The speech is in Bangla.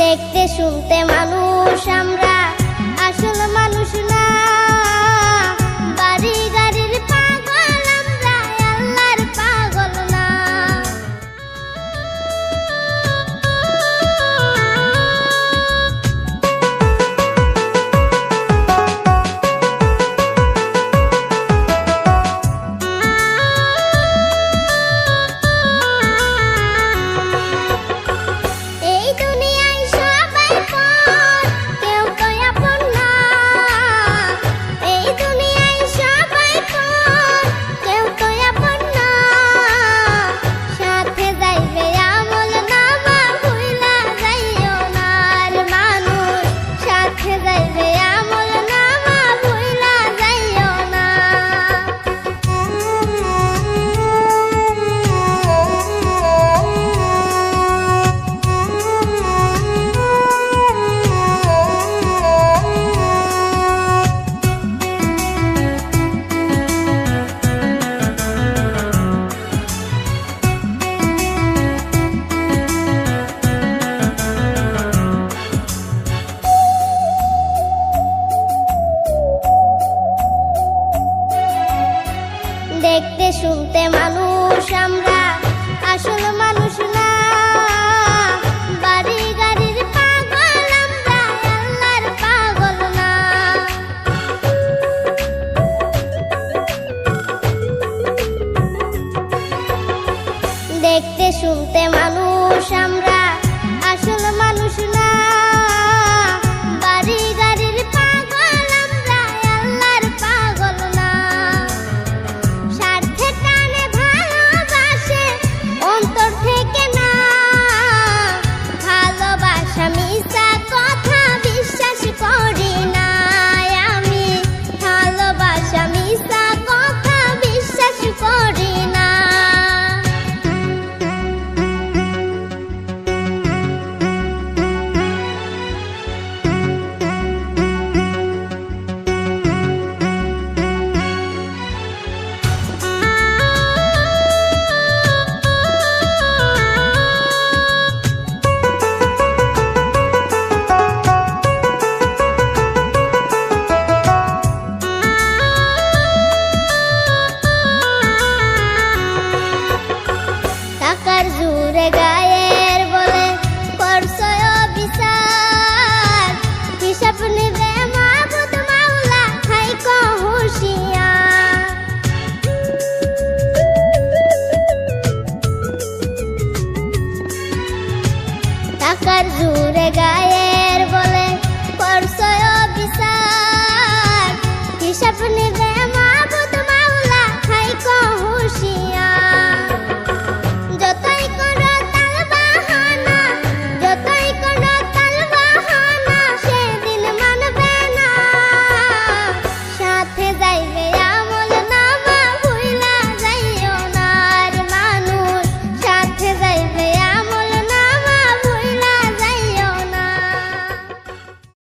দেখতে শুনতে মানুষ আমরা, আসল মানুষ না। বাড়ি গাড়ির পাগল আমরা, আল্লাহর পাগল না। দেখতে শুনতে মানুষ আমরা, আসল মানুষ না। বাড়ি গাড়ির পাগল আমরা, আল্লাহর পাগল না। দেখতে শুনতে মানুষ আমরা, আসল মানুষ না। বাড়ি গাড়ির পাগল আমরা, আল্লাহর পাগল না। অন্তর থেকে না, ভালোবাসা মিছা কথা বিশ্বাস করি না আমি। ভালোবাসা মিছা কথা বিশ্বাস করি না। টাকার জোরে গায়ের বলে করছো বিচার, হিসাব নেবে মাবুদ মাওলা, থাইকো হুঁশিয়ার। টাকার জোরে গায়ের বলে করছো বিচার, হিসাব নেবে